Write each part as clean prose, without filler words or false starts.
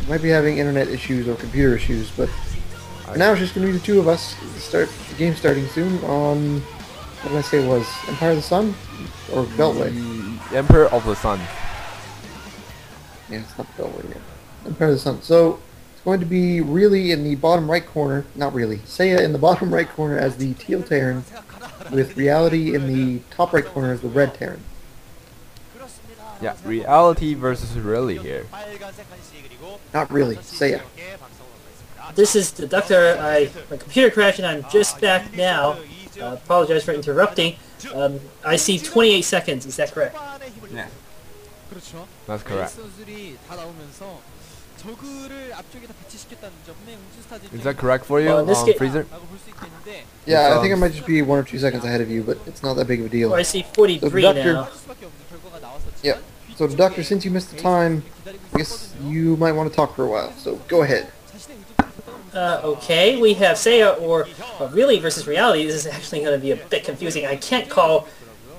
might be having internet issues or computer issues, but for now it's just going to be the two of us. The game starting soon on, what did I say it was? Empire of the Sun? Or Beltway? The Emperor of the Sun. Yeah, it's not Beltway yet. Empire of the Sun. So, it's going to be really in the bottom right corner, not really, Seiya in the bottom right corner as the teal Terran, with Reality in the top right corner as the red Terran. Yeah, reality versus really here. Not really, Seiya. This is the Doctor. My computer crashed and I'm just back now. Apologize for interrupting. I see 28 seconds. Is that correct? Yeah. That's correct. Is that correct for you, Freezer? Yeah, I think I might just be 1 or 2 seconds ahead of you, but it's not that big of a deal. Oh, I see 43 now. Yeah. So, Doctor, since you missed the time, I guess you might want to talk for a while. So, go ahead. Okay, we have Seiya or really versus reality. This is actually going to be a bit confusing. I can't call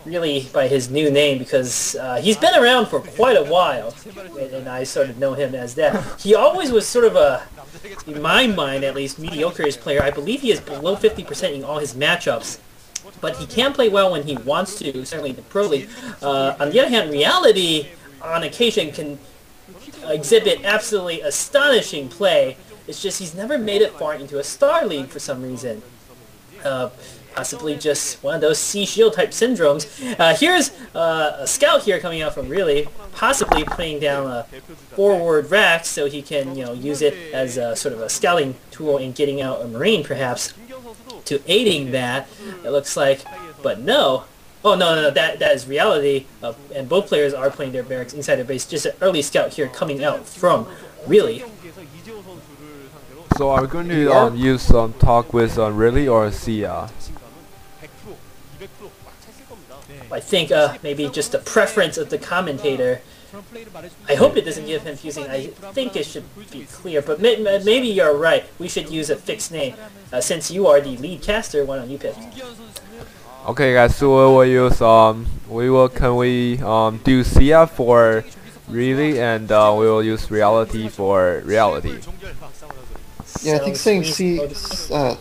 really by his new name because he's been around for quite a while, and I sort of know him as that. He always was sort of a, in my mind at least, mediocre-ish player. I believe he is below 50% in all his matchups, but he can play well when he wants to, certainly in the Pro League. On the other hand, reality on occasion can exhibit absolutely astonishing play. It's just he's never made it far into a Star League for some reason. Possibly just one of those C-Shield type syndromes. Here's a scout here coming out from really, possibly putting down a forward rack so he can, use it as a sort of a scouting tool in getting out a Marine perhaps, to aiding that, it looks like. But no. Oh, no, that is reality, and both players are putting their barracks inside their base. Just an early scout here coming out from really. So are we going to use some talk with really or Sia? I think maybe just a preference of the commentator. I hope it doesn't get confusing. I think it should be clear, but maybe you're right. We should use a fixed name. Since you are the lead caster, why don't you pick? Okay, guys. So we will use can we do Sia for really, and we will use reality for reality. Yeah, I think saying Seiya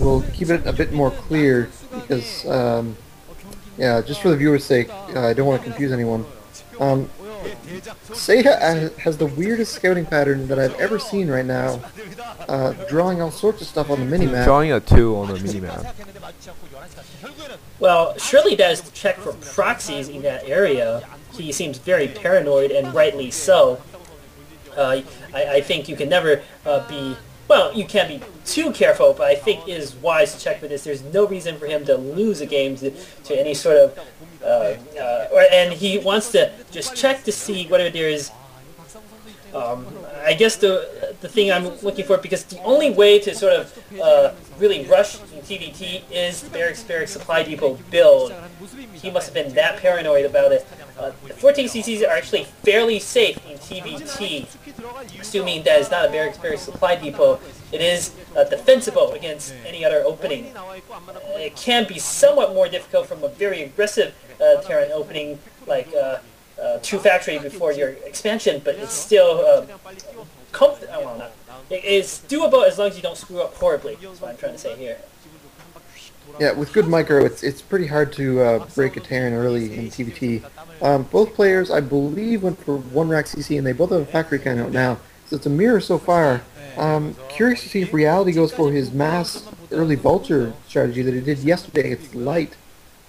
will keep it a bit more clear because, yeah, just for the viewer's sake, I don't want to confuse anyone. Seiya has the weirdest scouting pattern that I've ever seen right now, drawing all sorts of stuff on the minimap. Drawing a 2 on the minimap. Well, surely that is to check for proxies in that area. He seems very paranoid, and rightly so. I think you can never be... Well, you can't be too careful, but I think it is wise to check for this. There's no reason for him to lose a game to any sort of... and he wants to just check to see whether there is... I guess the thing I'm looking for, because the only way to sort of really rush in TVT is the barracks supply depot build. He must have been that paranoid about it. The 14 CCs are actually fairly safe in TVT, assuming that it's not a barracks supply depot. It is defensible against any other opening. It can be somewhat more difficult from a very aggressive Terran opening, like 2 factory before your expansion, but it's still it's doable as long as you don't screw up horribly. That's what I'm trying to say here. Yeah, with good micro, it's pretty hard to break a Terran early in TVT. Both players, I believe, went for 1 rack CC, and they both have a factory count out now, so it's a mirror so far. Curious to see if Reality goes for his mass early vulture strategy that he did yesterday. It's light.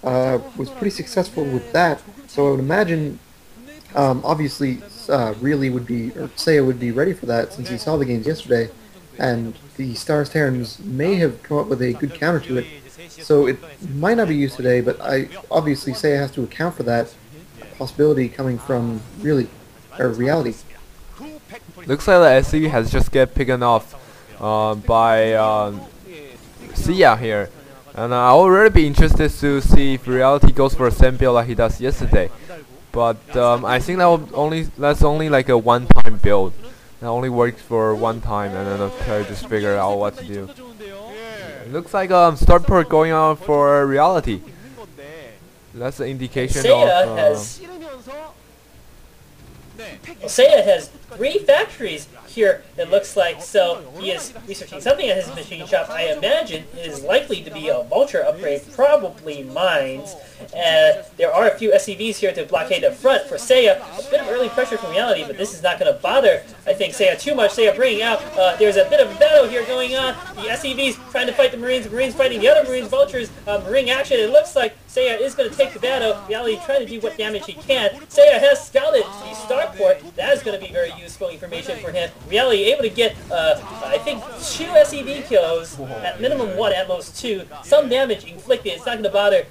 Was pretty successful with that, so I would imagine, obviously, really would be, or Seiya would be ready for that since he saw the games yesterday, and the Stars Terrans may have come up with a good counter to it. So it might not be used today, but obviously Seiya has to account for that possibility coming from reality. Looks like the SC has just get picked off by Sia here, and I would really be interested to see if reality goes for a same build like he does yesterday. But I think that's only like a one-time build. That only works for one time, and then the player just figure out what to do. It looks like start port going on for reality. That's an indication Seiya of. has Well, Seiya has 3 factories here, it looks like, so he is researching something at his machine shop. I imagine it is likely to be a vulture upgrade, probably mines. There are a few SCVs here to blockade the front for Seiya. A bit of early pressure from reality, but this is not going to bother, I think, Seiya too much. Seiya bringing out, there's a bit of a battle here going on. The SCVs trying to fight the Marines fighting the other Marines, vultures, Marine action. It looks like Seiya is going to take the battle. Reality trying to do what damage he can. Seiya has scouted the starport. That is going to be very useful information for him. Reality able to get, I think, 2 SCV kills, at minimum 1, at most 2. Some damage inflicted. It's not going to bother.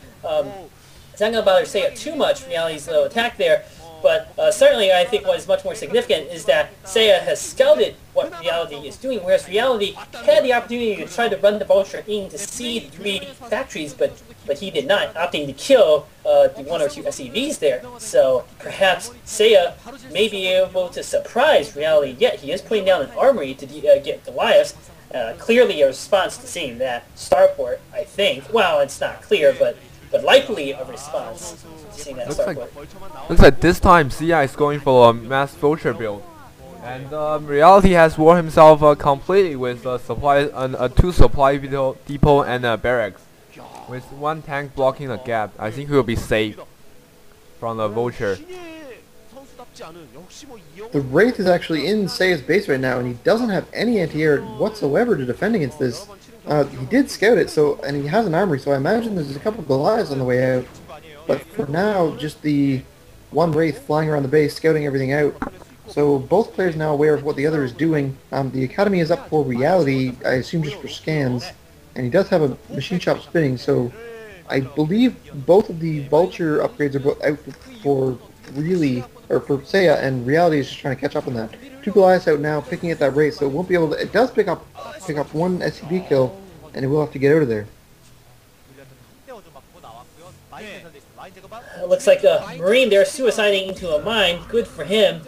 It's not going to bother Seiya too much. Reality's attack there. But certainly, I think what is much more significant is that Seiya has scouted what Reality is doing, whereas Reality had the opportunity to try to run the vulture in to see 3 factories, but he did not, opting to kill the 1 or 2 SCVs there. So perhaps Seiya may be able to surprise Reality, yet he is putting down an armory to get Goliaths. Clearly a response to seeing that starport, I think. Well, it's not clear, but likely a response to seeing that starport. Looks like this time Sia is going for a mass vulture build. And Reality has wore himself completely with a 2 supply depot and a barracks. With 1 tank blocking the gap, I think he will be safe from the vulture. The Wraith is actually in Seiya's base right now, and he doesn't have any anti-air whatsoever to defend against this. He did scout it, and he has an armory, so I imagine there's a couple of Goliaths on the way out. But for now, just the 1 Wraith flying around the base, scouting everything out. So both players now aware of what the other is doing. The Academy is up for Reality, I assume just for scans. And he does have a machine shop spinning, so I believe both of the Vulture upgrades are both out for for Seiya, and Reality is just trying to catch up on that. 2 Goliaths out now, picking at that rate, so it won't be able to. It does pick up 1 SCP kill, and it will have to get out of there. Looks like a Marine there suiciding into a mine. Good for him.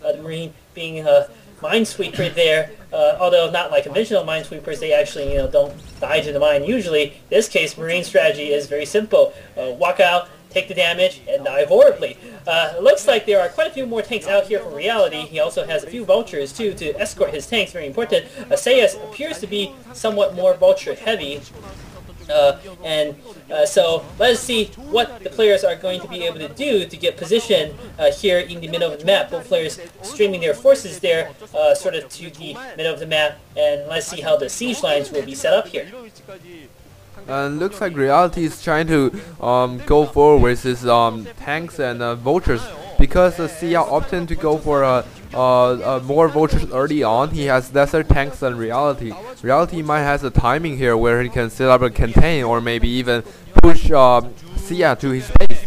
The Marine being a minesweeper there, although not like conventional minesweepers, they actually don't die to the mine usually. In this case, Marine strategy is very simple. Walk out, take the damage, and die horribly. It looks like there are quite a few more tanks out here for Reality. He also has a few vultures too to escort his tanks, very important. Seiya appears to be somewhat more vulture heavy. So let's see what the players are going to be able to do to get position here in the middle of the map. Both players streaming their forces there sort of to the middle of the map, and let's see how the siege lines will be set up here. Looks like Reality is trying to go forward with his tanks and vultures, because Sia opted to go for more vultures early on. He has lesser tanks than Reality. Reality might has a timing here where he can set up a contain or maybe even push Sia to his base.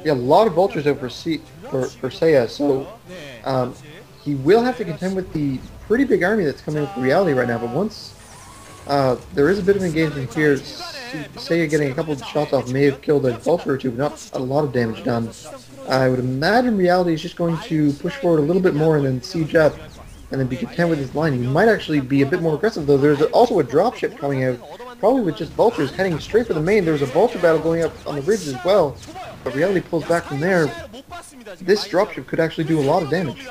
Yeah, a lot of vultures out for Seiya, so he will have to contend with the pretty big army that's coming with Reality right now. But once there is a bit of engagement here, Seiya getting a couple of shots off may have killed a vulture or 2, but not a lot of damage done. I would imagine Reality is just going to push forward a little bit more and then siege up and then be content with his line. He might actually be a bit more aggressive, though. There's also a dropship coming out, probably with just vultures heading straight for the main. There's a vulture battle going up on the ridge as well, but Reality pulls back from there. This dropship could actually do a lot of damage.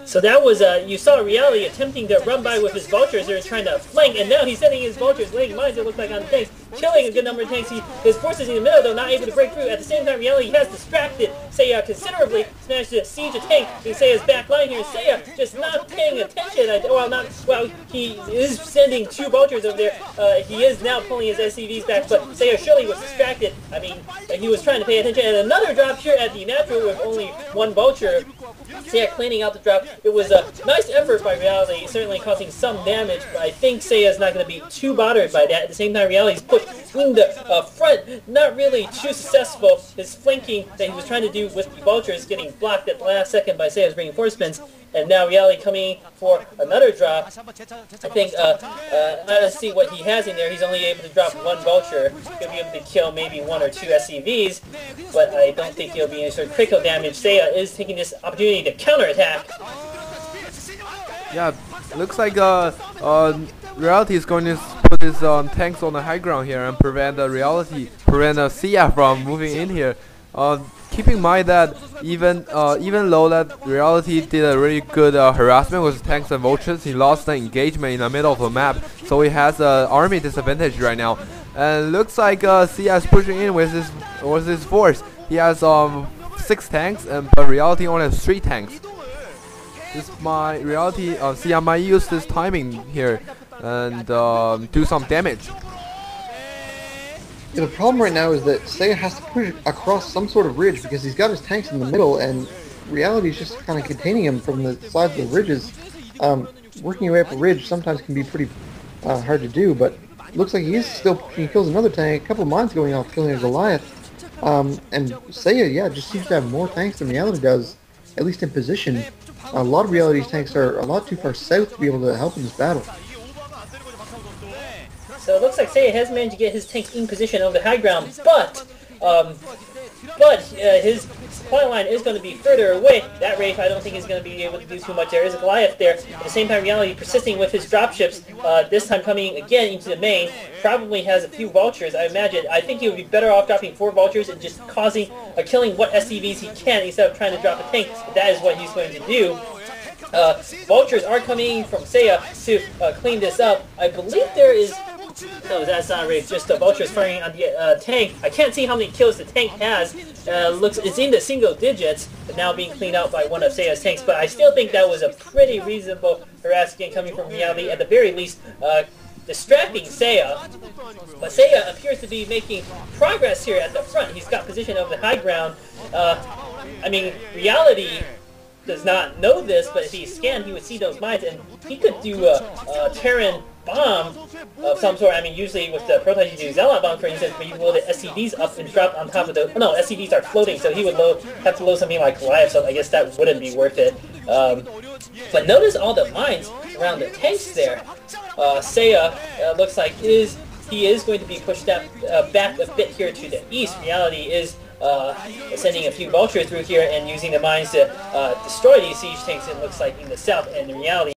So that was, you saw Reality attempting to run by with his vultures. They're trying to flank, and now he's sending his vultures, laying mines, it looks like, on the tanks, killing a good number of tanks. His forces in the middle, though, not able to break through. At the same time, Reality has distracted Seiya considerably, managed to siege a tank in Seiya's back line here. Seiya just not paying attention. He is sending 2 vultures over there. He is now pulling his SCVs back, but Seiya surely was distracted. I mean, he was trying to pay attention. And another drop here at the natural with only 1 vulture. Seiya cleaning out the drop. It was a nice effort by Reality, certainly causing some damage, but I think Seiya's not going to be too bothered by that. At the same time, Reality's pushed in the front, not really too successful. His flanking that he was trying to do with the vultures getting blocked at the last second by Seiya's reinforcements, and now Reality coming for another drop. I think, let's see what he has in there. He's only able to drop 1 vulture. He'll be able to kill maybe 1 or 2 SCVs, but I don't think he'll be any sort of critical damage. Seiya is taking this opportunity to counterattack. Yeah, looks like Reality is going to put his tanks on the high ground here and prevent Sia from moving in here. Keep in mind that even though that Reality did a really good harassment with tanks and vultures, he lost the engagement in the middle of the map, so he has an army disadvantage right now. And looks like Sia is pushing in with his force. He has 6 tanks, but Reality only has 3 tanks. This my Reality Sia might use this timing here and do some damage. Yeah, the problem right now is that Seiya has to push across some sort of ridge because he's got his tanks in the middle, and Reality is just kind of containing him from the sides of the ridges. Working your way up a ridge sometimes can be pretty hard to do, but looks like he is still pushing. He kills another tank, a couple of mines going off, killing a Goliath. And Seiya, yeah, just seems to have more tanks than Reality does, at least in position. A lot of Reality's tanks are a lot too far south to be able to help in this battle. So it looks like Seiya has managed to get his tanks in position on the high ground, but his supply line is going to be further away. That Wraith I don't think is going to be able to do too much. There is a Goliath there. At the same time, Reality persisting with his dropships, this time coming again into the main, probably has a few vultures, I imagine. I think he would be better off dropping 4 vultures and just killing what SCVs he can instead of trying to drop a tank. That is what he's going to do. Vultures are coming from Seiya to clean this up. I believe there is... No, that's not Wraith, just the vultures firing on the tank. I can't see how many kills the tank has. It's in the single digits, but now being cleaned out by one of Seiya's tanks. But I still think that was a pretty reasonable harassment coming from Reality, at the very least, distracting Seiya. But Seiya appears to be making progress here at the front. He's got position of the high ground. I mean, Reality does not know this, but if he scanned, he would see those mines, and he could do a Terran bomb of some sort. I mean, usually with the prototypes you do Zealot bomb, for instance, but you load the SCVs up and drop on top of the... No, SCVs are floating, so he would have to load something like Goliath, so I guess that wouldn't be worth it. But notice all the mines around the tanks there. Seiya looks like he is going to be pushed back a bit here to the east. Reality is sending a few vultures through here and using the mines to destroy these siege tanks, it looks like, in the south, and in reality